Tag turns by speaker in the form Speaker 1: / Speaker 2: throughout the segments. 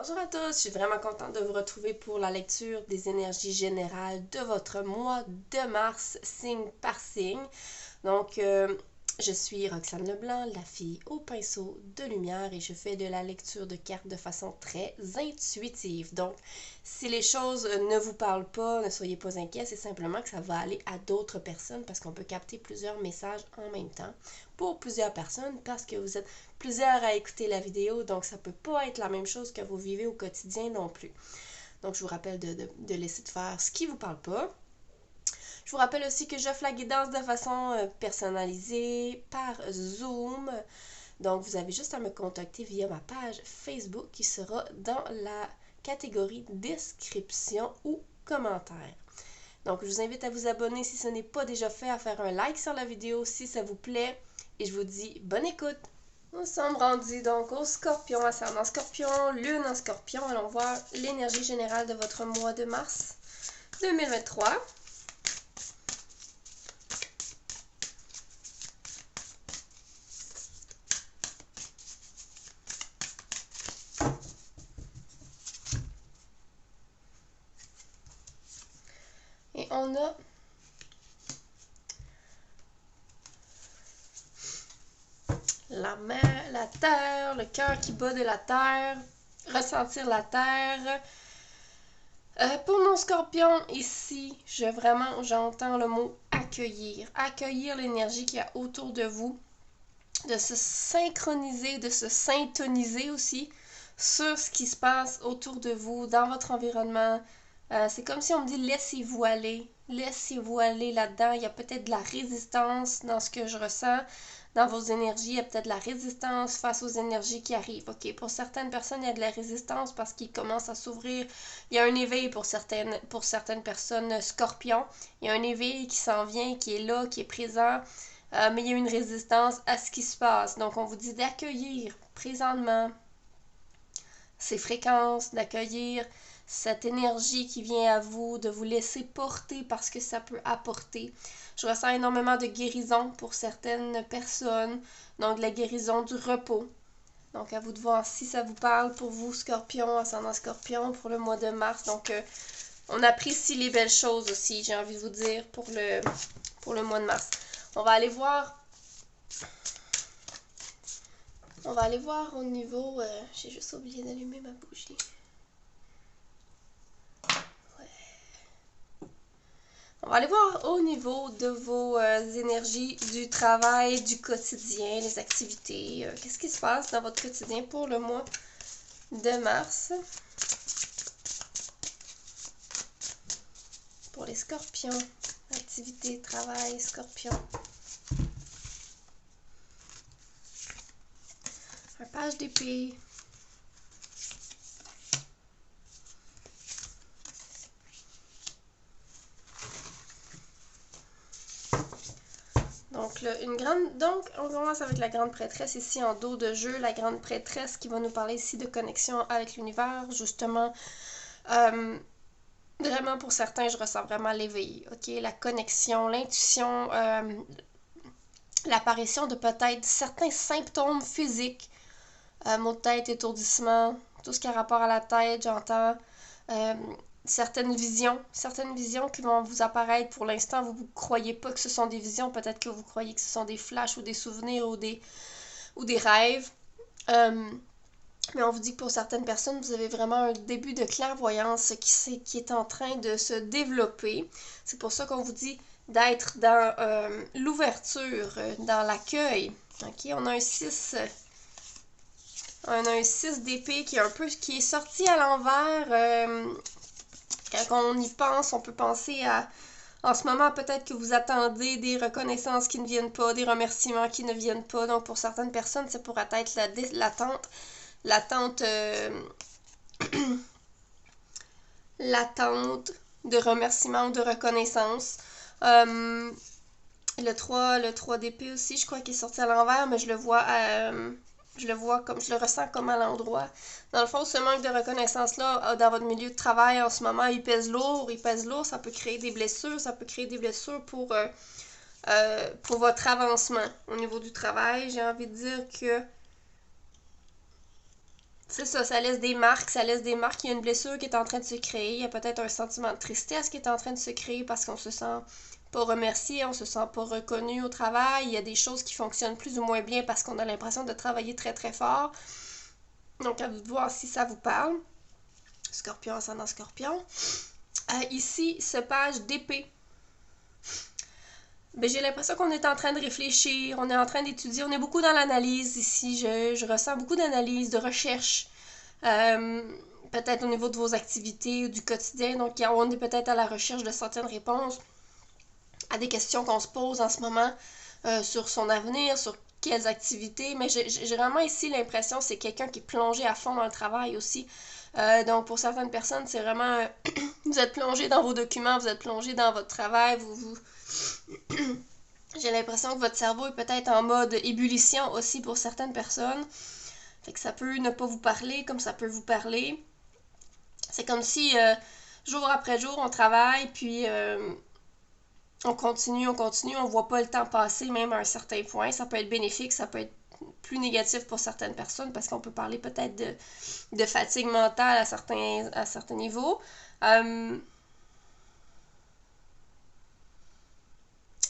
Speaker 1: Bonjour à tous, je suis vraiment contente de vous retrouver pour la lecture des énergies générales de votre mois de mars, signe par signe. Donc, je suis Roxane Leblanc, la fille au pinceau de lumière, et je fais de la lecture de cartes de façon très intuitive. Donc, si les choses ne vous parlent pas, ne soyez pas inquiets, c'est simplement que ça va aller à d'autres personnes parce qu'on peut capter plusieurs messages en même temps pour plusieurs personnes parce que vous êtes plusieurs à écouter la vidéo, donc ça peut pas être la même chose que vous vivez au quotidien non plus. Donc, je vous rappelle de laisser de faire ce qui vous parle pas. Je vous rappelle aussi que j'offre la guidance de façon personnalisée par Zoom. Donc, vous avez juste à me contacter via ma page Facebook qui sera dans la catégorie description ou commentaire. Donc, je vous invite à vous abonner si ce n'est pas déjà fait, à faire un like sur la vidéo si ça vous plaît. Et je vous dis bonne écoute! Nous sommes rendus donc au Scorpion, ascendant Scorpion, Lune en Scorpion. Allons voir l'énergie générale de votre mois de mars 2023. Et on a la mer, la terre, le cœur qui bat de la terre, ressentir la terre. Pour mon scorpion, ici, j'entends le mot accueillir. Accueillir l'énergie qu'il y a autour de vous, de se synchroniser, de se syntoniser aussi sur ce qui se passe autour de vous, dans votre environnement. C'est comme si on me dit laissez-vous aller là-dedans. Il y a peut-être de la résistance dans ce que je ressens, dans vos énergies. Il y a peut-être de la résistance face aux énergies qui arrivent. Ok, pour certaines personnes, il y a de la résistance parce qu'ils commencent à s'ouvrir. Il y a un éveil pour certaines personnes scorpions. Il y a un éveil qui s'en vient, qui est là, qui est présent. Mais il y a une résistance à ce qui se passe. Donc, on vous dit d'accueillir présentement ces fréquences, d'accueillir cette énergie qui vient à vous, de vous laisser porter parce que ça peut apporter. Je ressens énormément de guérison pour certaines personnes, donc de la guérison du repos. Donc, à vous de voir si ça vous parle pour vous, Scorpion, ascendant Scorpion, pour le mois de mars. Donc, on apprécie les belles choses aussi, j'ai envie de vous dire, pour le mois de mars. On va aller voir au niveau... j'ai juste oublié d'allumer ma bougie. On va aller voir au niveau de vos énergies du travail, du quotidien, les activités. Qu'est-ce qui se passe dans votre quotidien pour le mois de mars? Pour les scorpions, activités, travail, scorpion. Un page d'épée. Donc, on commence avec la grande prêtresse ici en dos de jeu. La grande prêtresse qui va nous parler ici de connexion avec l'univers, justement. Vraiment, pour certains, je ressens vraiment l'éveil, ok? La connexion, l'intuition, l'apparition de peut-être certains symptômes physiques, maux de tête, étourdissement, tout ce qui a rapport à la tête, j'entends. Certaines visions qui vont vous apparaître. Pour l'instant, vous ne croyez pas que ce sont des visions. Peut-être que vous croyez que ce sont des flashs ou des souvenirs ou des rêves. Mais on vous dit que pour certaines personnes, vous avez vraiment un début de clairvoyance qui est en train de se développer. C'est pour ça qu'on vous dit d'être dans l'ouverture, dans l'accueil. Ok, on a un 6... On a un 6 d'épée qui est sorti à l'envers. Quand on y pense, on peut penser à... En ce moment, peut-être que vous attendez des reconnaissances qui ne viennent pas, des remerciements qui ne viennent pas. Donc, pour certaines personnes, ça pourrait être l'attente de remerciements ou de reconnaissance. Le 3 d'épée aussi, je crois qu'il est sorti à l'envers, mais je le vois comme je le ressens comme à l'endroit. Dans le fond, ce manque de reconnaissance-là, dans votre milieu de travail en ce moment, il pèse lourd, ça peut créer des blessures, pour votre avancement au niveau du travail. J'ai envie de dire que c'est ça, ça laisse des marques, ça laisse des marques. Il y a une blessure qui est en train de se créer. Il y a peut-être un sentiment de tristesse qui est en train de se créer parce qu'on se sent pas remercié, on se sent pas reconnu au travail. Il y a des choses qui fonctionnent plus ou moins bien parce qu'on a l'impression de travailler très très fort. Donc, à vous de voir si ça vous parle. Scorpion, ascendant Scorpion. Ici, ce page d'épée. Ben, j'ai l'impression qu'on est en train de réfléchir, on est en train d'étudier, on est beaucoup dans l'analyse ici. Je ressens beaucoup d'analyse, de recherche. Peut-être au niveau de vos activités ou du quotidien. Donc, on est peut-être à la recherche de certaines réponses à des questions qu'on se pose en ce moment sur son avenir, sur quelles activités. Mais j'ai vraiment ici l'impression que c'est quelqu'un qui est plongé à fond dans le travail aussi. Donc, pour certaines personnes, c'est vraiment... vous êtes plongé dans vos documents, vous êtes plongé dans votre travail, j'ai l'impression que votre cerveau est peut-être en mode ébullition aussi pour certaines personnes. Fait que ça peut ne pas vous parler comme ça peut vous parler. C'est comme si jour après jour, on travaille, puis on continue, on voit pas le temps passer même à un certain point. Ça peut être bénéfique, ça peut être plus négatif pour certaines personnes parce qu'on peut parler peut-être de fatigue mentale à certains niveaux.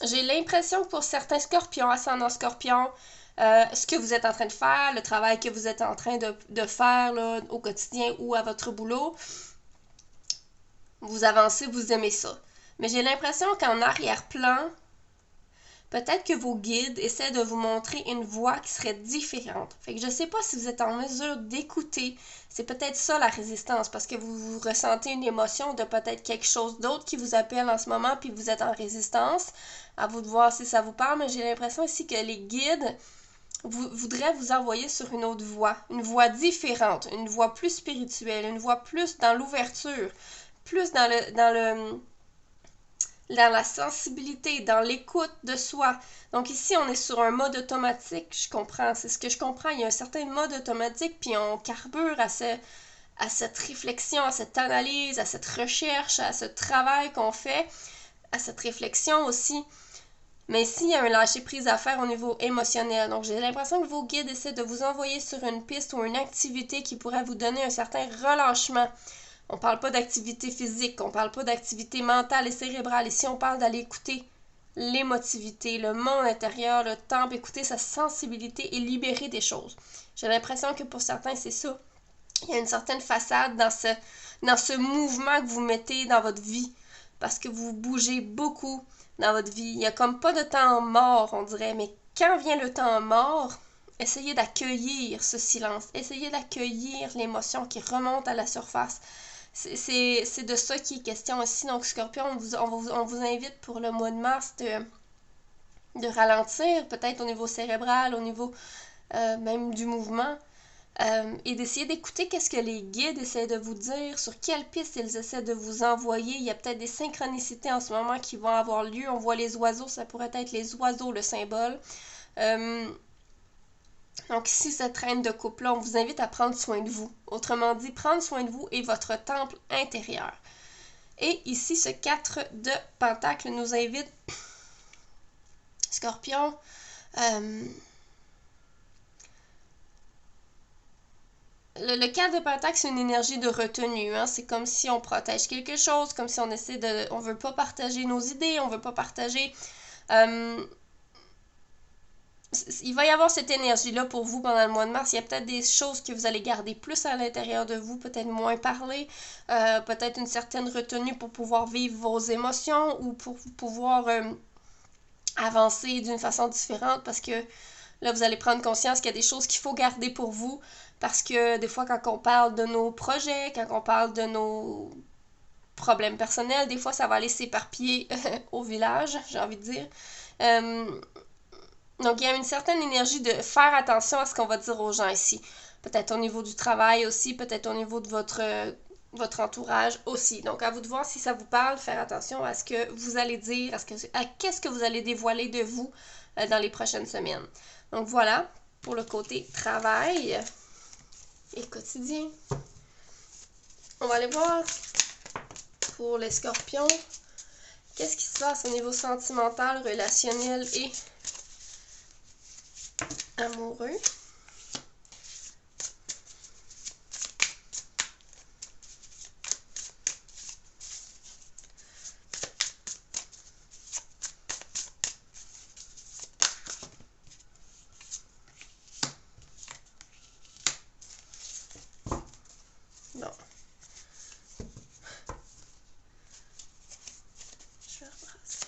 Speaker 1: J'ai l'impression que pour certains scorpions, ascendant scorpion, ce que vous êtes en train de faire, le travail que vous êtes en train de faire là, au quotidien ou à votre boulot, vous avancez, vous aimez ça. Mais j'ai l'impression qu'en arrière-plan, peut-être que vos guides essaient de vous montrer une voie qui serait différente. Fait que je sais pas si vous êtes en mesure d'écouter. C'est peut-être ça la résistance, parce que vous ressentez une émotion de peut-être quelque chose d'autre qui vous appelle en ce moment, puis vous êtes en résistance. À vous de voir si ça vous parle, mais j'ai l'impression aussi que les guides voudraient vous envoyer sur une autre voie, une voie différente, une voie plus spirituelle, une voie plus dans l'ouverture, plus dans la sensibilité, dans l'écoute de soi. Donc ici, on est sur un mode automatique, je comprends, c'est ce que je comprends. Il y a un certain mode automatique, puis on carbure à cette réflexion, à cette analyse, à cette recherche, à ce travail qu'on fait, à cette réflexion aussi. Mais ici, il y a un lâcher-prise à faire au niveau émotionnel. Donc, j'ai l'impression que vos guides essaient de vous envoyer sur une piste ou une activité qui pourrait vous donner un certain relâchement. On parle pas d'activité physique, on parle pas d'activité mentale et cérébrale. Ici, on parle d'aller écouter l'émotivité, le monde intérieur, le temple, écouter sa sensibilité et libérer des choses. J'ai l'impression que pour certains, c'est ça. Il y a une certaine façade dans ce mouvement que vous mettez dans votre vie. Parce que vous bougez beaucoup dans votre vie. Il n'y a comme pas de temps mort, on dirait. Mais quand vient le temps mort, essayez d'accueillir ce silence. Essayez d'accueillir l'émotion qui remonte à la surface. C'est de ça qui est question ici. Donc, Scorpion, on vous invite pour le mois de mars de ralentir, peut-être au niveau cérébral, au niveau même du mouvement, et d'essayer d'écouter qu'est-ce que les guides essaient de vous dire, sur quelle piste ils essaient de vous envoyer. Il y a peut-être des synchronicités en ce moment qui vont avoir lieu. On voit les oiseaux, ça pourrait être les oiseaux, le symbole. Donc ici, cette reine de couple-là, on vous invite à prendre soin de vous. Autrement dit, prendre soin de vous et votre temple intérieur. Et ici, ce 4 de Pentacle nous invite, Scorpion, le 4 de Pentacle, c'est une énergie de retenue. Hein? C'est comme si on protège quelque chose, comme si on essaie de... On veut pas partager nos idées, on veut pas partager... il va y avoir cette énergie-là pour vous pendant le mois de mars. Il y a peut-être des choses que vous allez garder plus à l'intérieur de vous, peut-être moins parler, peut-être une certaine retenue pour pouvoir vivre vos émotions ou pour pouvoir avancer d'une façon différente parce que là, vous allez prendre conscience qu'il y a des choses qu'il faut garder pour vous parce que des fois, quand on parle de nos projets, quand on parle de nos problèmes personnels, des fois, ça va aller s'éparpiller au village, j'ai envie de dire. Donc, il y a une certaine énergie de faire attention à ce qu'on va dire aux gens ici. Peut-être au niveau du travail aussi, peut-être au niveau de votre entourage aussi. Donc, à vous de voir si ça vous parle, faire attention à ce que vous allez dire, à qu'est-ce que vous allez dévoiler de vous dans les prochaines semaines. Donc, voilà pour le côté travail et quotidien. On va aller voir pour les scorpions. Qu'est-ce qui se passe au niveau sentimental, relationnel et amoureux. Bon. Je vais rebrasser.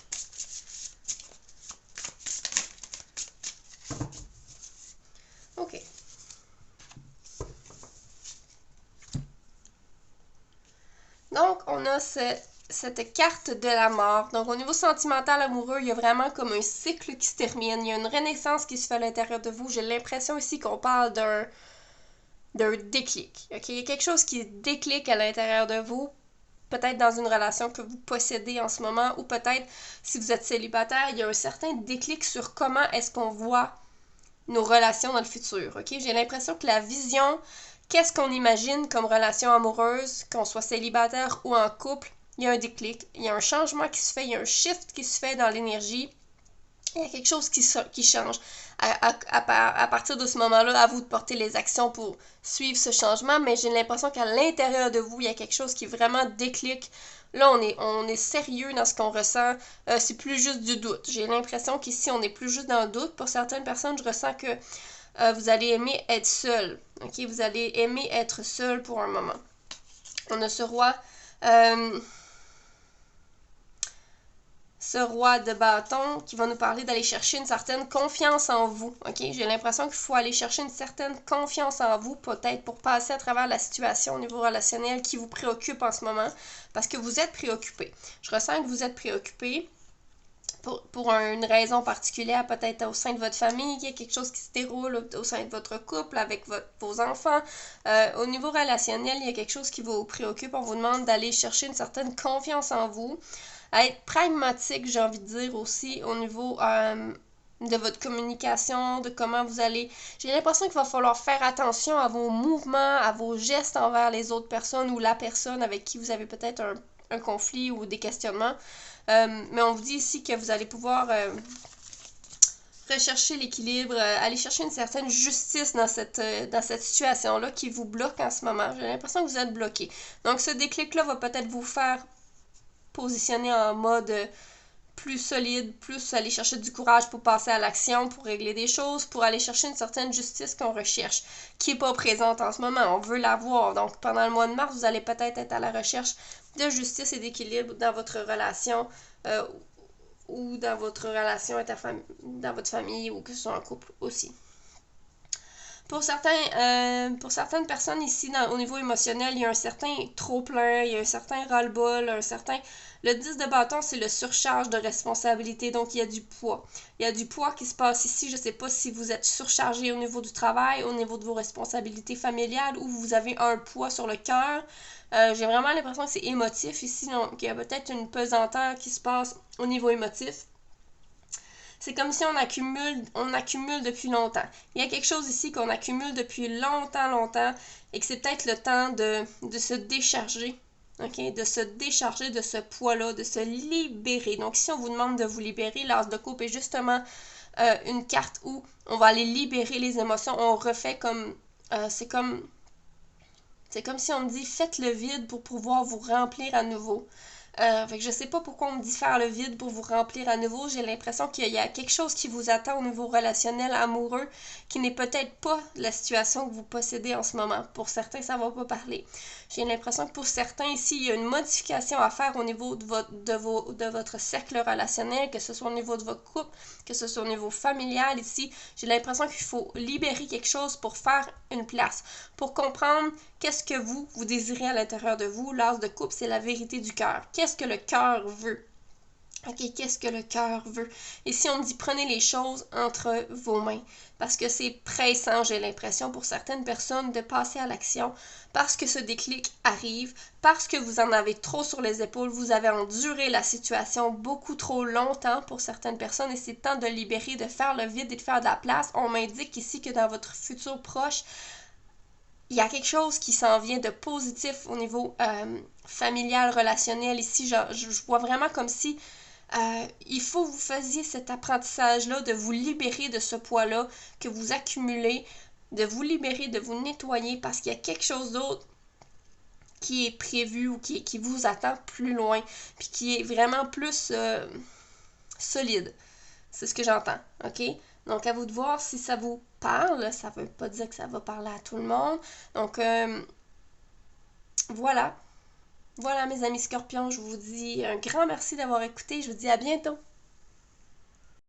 Speaker 1: OK. Donc, on a cette carte de la mort. Donc, au niveau sentimental, amoureux, il y a vraiment comme un cycle qui se termine. Il y a une renaissance qui se fait à l'intérieur de vous. J'ai l'impression ici qu'on parle d'un déclic. OK? Il y a quelque chose qui déclic à l'intérieur de vous. Peut-être dans une relation que vous possédez en ce moment, ou peut-être si vous êtes célibataire, il y a un certain déclic sur comment est-ce qu'on voit nos relations dans le futur. OK? J'ai l'impression que la vision, qu'est-ce qu'on imagine comme relation amoureuse, qu'on soit célibataire ou en couple, il y a un déclic, il y a un changement qui se fait, il y a un shift qui se fait dans l'énergie. Il y a quelque chose qui change. À partir de ce moment-là, à vous de porter les actions pour suivre ce changement, mais j'ai l'impression qu'à l'intérieur de vous, il y a quelque chose qui vraiment déclic. Là, on est sérieux dans ce qu'on ressent. C'est plus juste du doute. J'ai l'impression qu'ici, on n'est plus juste dans le doute. Pour certaines personnes, je ressens que vous allez aimer être seul. OK? Vous allez aimer être seul pour un moment. On a ce roi de bâton qui va nous parler d'aller chercher une certaine confiance en vous. OK? J'ai l'impression qu'il faut aller chercher une certaine confiance en vous, peut-être pour passer à travers la situation au niveau relationnel qui vous préoccupe en ce moment, parce que vous êtes préoccupé. Je ressens que vous êtes préoccupé pour une raison particulière, peut-être au sein de votre famille, il y a quelque chose qui se déroule au sein de votre couple, avec vos enfants. Au niveau relationnel, il y a quelque chose qui vous préoccupe. On vous demande d'aller chercher une certaine confiance en vous, à être pragmatique, j'ai envie de dire aussi, au niveau de votre communication, de comment vous allez... J'ai l'impression qu'il va falloir faire attention à vos mouvements, à vos gestes envers les autres personnes ou la personne avec qui vous avez peut-être un conflit ou des questionnements. Mais on vous dit ici que vous allez pouvoir rechercher l'équilibre, aller chercher une certaine justice dans cette situation-là qui vous bloque en ce moment. J'ai l'impression que vous êtes bloqué. Donc ce déclic-là va peut-être vous faire positionner en mode plus solide, plus aller chercher du courage pour passer à l'action, pour régler des choses, pour aller chercher une certaine justice qu'on recherche, qui n'est pas présente en ce moment. On veut l'avoir. Donc pendant le mois de mars, vous allez peut-être être à la recherche de justice et d'équilibre dans votre relation ou dans votre relation dans votre famille ou que ce soit en couple aussi. Pour certaines personnes ici, au niveau émotionnel, il y a un certain trop-plein, il y a un certain ras-le-bol, Le 10 de bâton, c'est le surcharge de responsabilité, donc il y a du poids. Il y a du poids qui se passe ici. Je ne sais pas si vous êtes surchargé au niveau du travail, au niveau de vos responsabilités familiales, ou vous avez un poids sur le cœur. J'ai vraiment l'impression que c'est émotif ici, donc il y a peut-être une pesanteur qui se passe au niveau émotif. C'est comme si on accumule depuis longtemps. Il y a quelque chose ici qu'on accumule depuis longtemps, et que c'est peut-être le temps de se décharger, ok? De se décharger de ce poids-là, de se libérer. Donc, si on vous demande de vous libérer, l'as de coupe est justement une carte où on va aller libérer les émotions. On refait comme... c'est comme si on me dit, faites le vide pour pouvoir vous remplir à nouveau. Fait que je sais pas pourquoi on me dit faire le vide pour vous remplir à nouveau. J'ai l'impression qu'il y a quelque chose qui vous attend au niveau relationnel, amoureux, qui n'est peut-être pas la situation que vous possédez en ce moment. Pour certains, ça va pas parler. J'ai l'impression que pour certains ici, il y a une modification à faire au niveau de votre cercle relationnel, que ce soit au niveau de votre couple, que ce soit au niveau familial ici. J'ai l'impression qu'il faut libérer quelque chose pour faire une place, pour comprendre qu'est-ce que vous désirez à l'intérieur de vous. L'as de coupe, c'est la vérité du cœur. Qu'est-ce que le cœur veut? OK, qu'est-ce que le cœur veut? Et si on me dit prenez les choses entre vos mains, parce que c'est pressant, j'ai l'impression, pour certaines personnes de passer à l'action, parce que ce déclic arrive, parce que vous en avez trop sur les épaules, vous avez enduré la situation beaucoup trop longtemps pour certaines personnes, et c'est temps de libérer, de faire le vide et de faire de la place. On m'indique ici que dans votre futur proche, il y a quelque chose qui s'en vient de positif au niveau familial, relationnel. Ici, je vois vraiment comme si il faut que vous fassiez cet apprentissage-là, de vous libérer de ce poids-là que vous accumulez, de vous libérer, de vous nettoyer, parce qu'il y a quelque chose d'autre qui est prévu ou qui vous attend plus loin, puis qui est vraiment plus solide. C'est ce que j'entends, OK? Donc, à vous de voir si ça vous parle. Ça veut pas dire que ça va parler à tout le monde. Donc, Voilà. Voilà mes amis scorpions, je vous dis un grand merci d'avoir écouté. Je vous dis à bientôt.